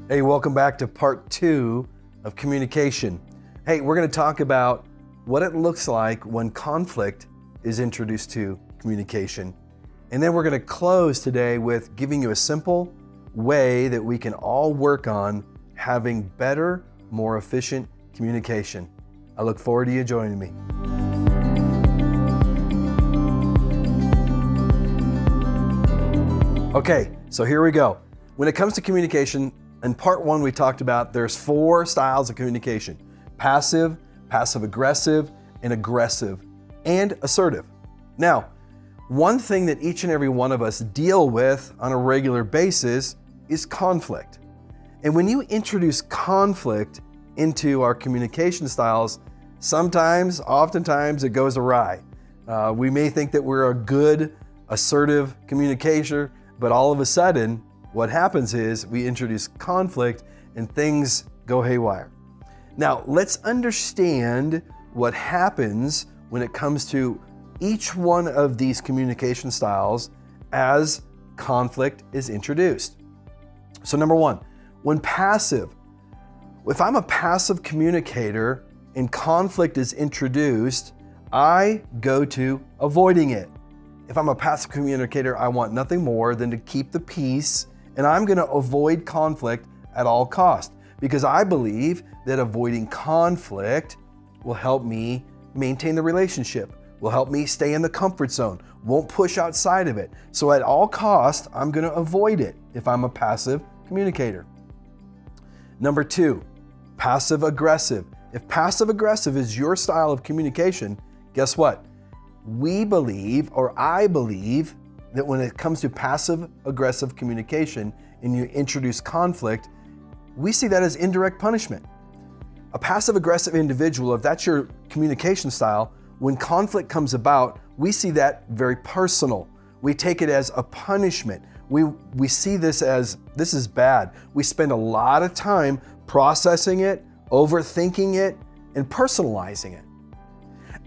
Hey, welcome back to part 2 of communication. Hey, we're going to talk about what it looks like when conflict is introduced to communication. And then we're going to close today with giving you a simple way that we can all work on having better, more efficient communication. I look forward to you joining me. Okay, so here we go. When it comes to communication, in part 1 we talked about there's 4 styles of communication: passive, passive-aggressive, and aggressive, and assertive. Now, one thing that each and every one of us deal with on a regular basis is conflict. And when you introduce conflict into our communication styles, oftentimes it goes awry. We may think that we're a good, assertive communicator, but all of a sudden, what happens is we introduce conflict and things go haywire. Now, let's understand what happens when it comes to each one of these communication styles as conflict is introduced. So number 1, when passive. If I'm a passive communicator and conflict is introduced, I go to avoiding it. If I'm a passive communicator, I want nothing more than to keep the peace, and I'm going to avoid conflict at all costs because I believe that avoiding conflict will help me maintain the relationship, will help me stay in the comfort zone, won't push outside of it. So at all costs, I'm going to avoid it if I'm a passive communicator. Number 2, passive-aggressive. If passive-aggressive is your style of communication, guess what? I believe that when it comes to passive-aggressive communication and you introduce conflict, we see that as indirect punishment. A passive-aggressive individual, if that's your communication style, when conflict comes about, we see that very personal. We take it as a punishment. We see this as, this is bad. We spend a lot of time processing it, overthinking it, and personalizing it.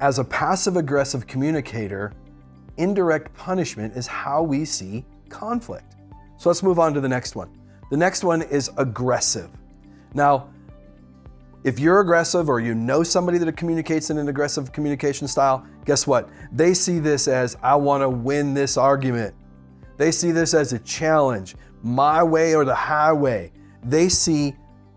As a passive-aggressive communicator, indirect punishment is how we see conflict. So let's move on to the next one. The next one is aggressive. Now, if you're aggressive or you know somebody that communicates in an aggressive communication style, guess what? They see this as, I want to win this argument. They see this as a challenge, my way or the highway. They see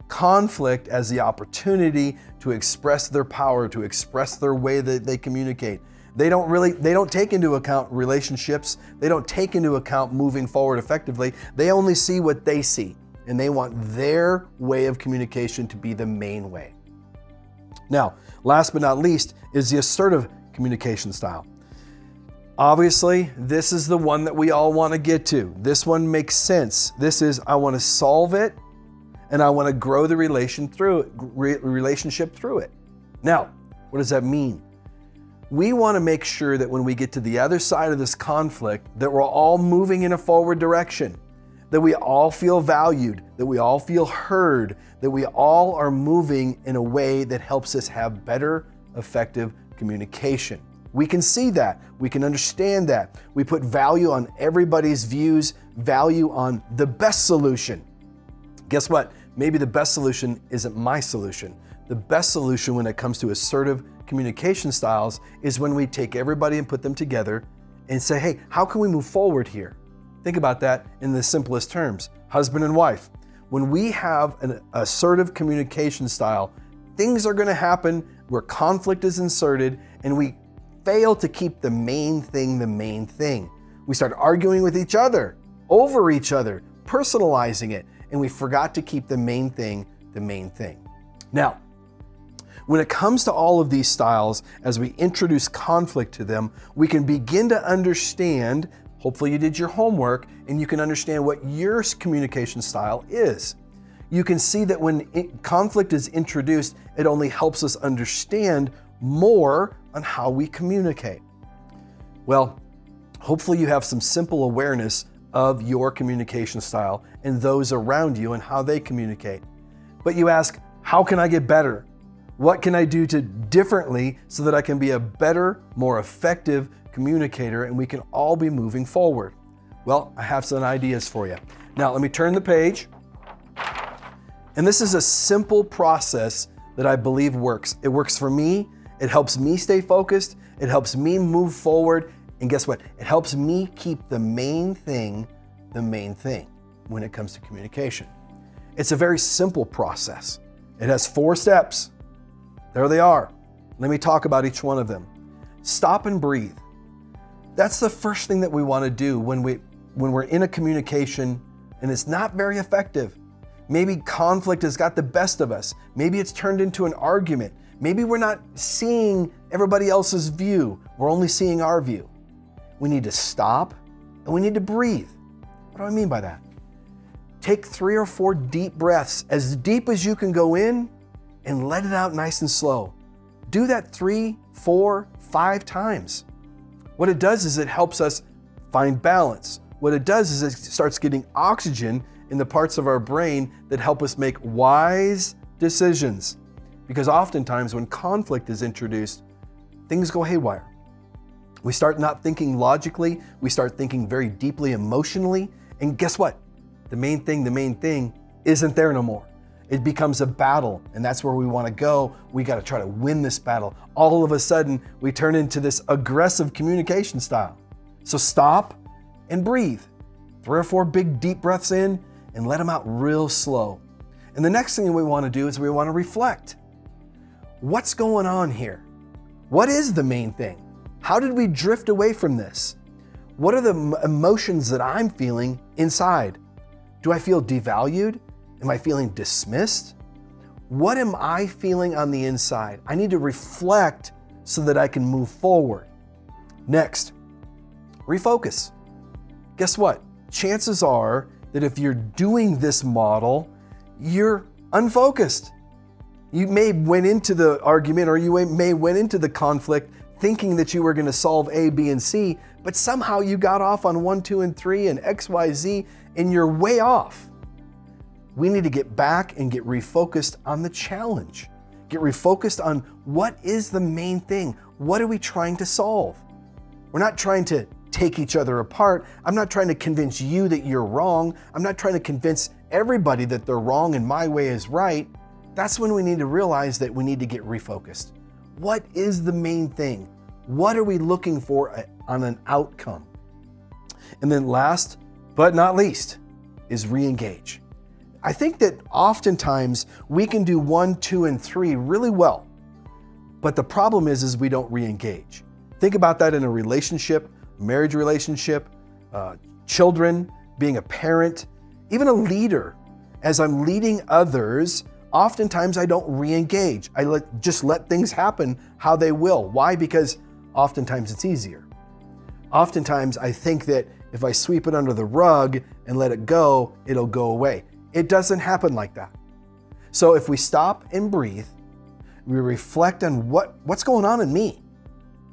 conflict as the opportunity to express their power, to express their way that they communicate. They don't take into account relationships. They don't take into account moving forward effectively. They only see what they see, and they want their way of communication to be the main way. Now, last but not least is the assertive communication style. Obviously, this is the one that we all want to get to. This one makes sense. This is, I want to solve it, and I want to grow the relationship through it. Now, what does that mean? We want to make sure that when we get to the other side of this conflict, that we're all moving in a forward direction, that we all feel valued, that we all feel heard, that we all are moving in a way that helps us have better, effective communication. We can see that. We can understand that. We put value on everybody's views, value on the best solution. Guess what? Maybe the best solution isn't my solution. The best solution when it comes to assertive communication styles is when we take everybody and put them together and say, hey, how can we move forward here? Think about that in the simplest terms. Husband and wife. When we have an assertive communication style, things are going to happen where conflict is inserted and we fail to keep the main thing the main thing. We start arguing with each other, over each other, personalizing it, and we forgot to keep the main thing the main thing. Now, when it comes to all of these styles, as we introduce conflict to them, we can begin to understand, hopefully you did your homework, and you can understand what your communication style is. You can see that when conflict is introduced, it only helps us understand more on how we communicate. Well, hopefully you have some simple awareness of your communication style and those around you and how they communicate. But you ask, how can I get better? What can I do differently so that I can be a better, more effective communicator and we can all be moving forward? Well, I have some ideas for you. Now, let me turn the page. And this is a simple process that I believe works. It works for me. It helps me stay focused. It helps me move forward. And guess what? It helps me keep the main thing when it comes to communication. It's a very simple process. It has 4 steps. There they are. Let me talk about each one of them. Stop and breathe. That's the first thing that we want to do when we're in a communication and it's not very effective. Maybe conflict has got the best of us. Maybe it's turned into an argument. Maybe we're not seeing everybody else's view. We're only seeing our view. We need to stop and we need to breathe. What do I mean by that? Take 3 or 4 deep breaths, as deep as you can go in, and let it out nice and slow. Do that 3, 4, 5 times. What it does is it helps us find balance. What it does is it starts getting oxygen in the parts of our brain that help us make wise decisions. Because oftentimes when conflict is introduced, things go haywire. We start not thinking logically, we start thinking very deeply emotionally, and guess what? The main thing isn't there no more. It becomes a battle, and that's where we want to go. We got to try to win this battle. All of a sudden, we turn into this aggressive communication style. So stop and breathe. 3 or 4 big deep breaths in and let them out real slow. And the next thing we want to do is we want to reflect. What's going on here? What is the main thing? How did we drift away from this? What are the emotions that I'm feeling inside? Do I feel devalued? Am I feeling dismissed? What am I feeling on the inside? I need to reflect so that I can move forward. Next, refocus. Guess what? Chances are that if you're doing this model, you're unfocused. You may went into the argument or you may went into the conflict thinking that you were going to solve A, B, and C, but somehow you got off on 1, 2, and 3 and X, Y, Z, and you're way off. We need to get back and get refocused on the challenge. Get refocused on what is the main thing? What are we trying to solve? We're not trying to take each other apart. I'm not trying to convince you that you're wrong. I'm not trying to convince everybody that they're wrong and my way is right. That's when we need to realize that we need to get refocused. What is the main thing? What are we looking for on an outcome? And then last but not least is re-engage. I think that oftentimes we can do 1, 2, and 3 really well, but the problem is we don't re-engage. Think about that in a relationship, marriage relationship, children, being a parent, even a leader. As I'm leading others, oftentimes I don't re-engage. I just let things happen how they will. Why? Because oftentimes it's easier. Oftentimes I think that if I sweep it under the rug and let it go, it'll go away. It doesn't happen like that. So if we stop and breathe, we reflect on what's going on in me.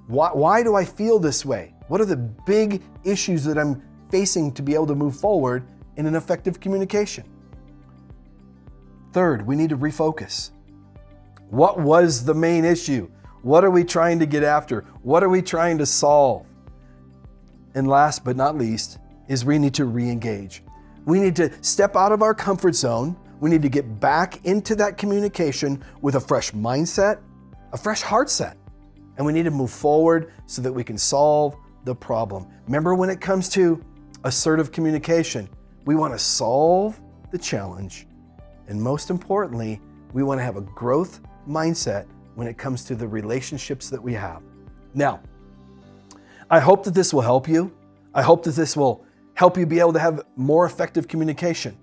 Why do I feel this way? What are the big issues that I'm facing to be able to move forward in an effective communication? Third, we need to refocus. What was the main issue? What are we trying to get after? What are we trying to solve? And last but not least is we need to re-engage. We need to step out of our comfort zone. We need to get back into that communication with a fresh mindset, a fresh heart set. And we need to move forward so that we can solve the problem. Remember, when it comes to assertive communication, we want to solve the challenge. And most importantly, we want to have a growth mindset when it comes to the relationships that we have. Now, I hope that this will help you. I hope that this will help you be able to have more effective communication,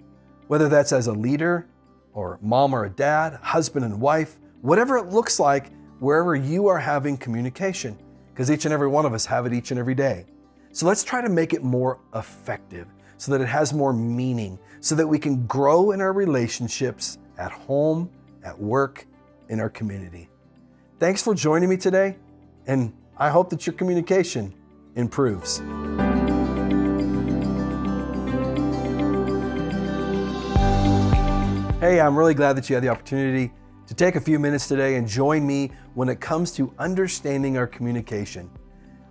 whether that's as a leader or mom or a dad, husband and wife, whatever it looks like, wherever you are having communication, because each and every one of us have it each and every day. So let's try to make it more effective so that it has more meaning, so that we can grow in our relationships at home, at work, in our community. Thanks for joining me today, and I hope that your communication improves. Hey, I'm really glad that you had the opportunity to take a few minutes today and join me when it comes to understanding our communication.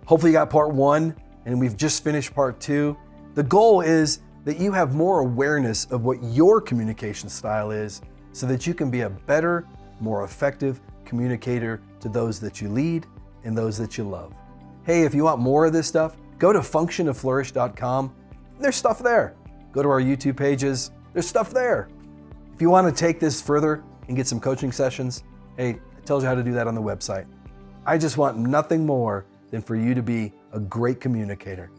Hopefully you got part 1 and we've just finished part 2. The goal is that you have more awareness of what your communication style is so that you can be a better, more effective communicator to those that you lead and those that you love. Hey, if you want more of this stuff, go to functionoflourish.com. There's stuff there. Go to our YouTube pages. There's stuff there. If you want to take this further and get some coaching sessions, hey, it tells you how to do that on the website. I just want nothing more than for you to be a great communicator.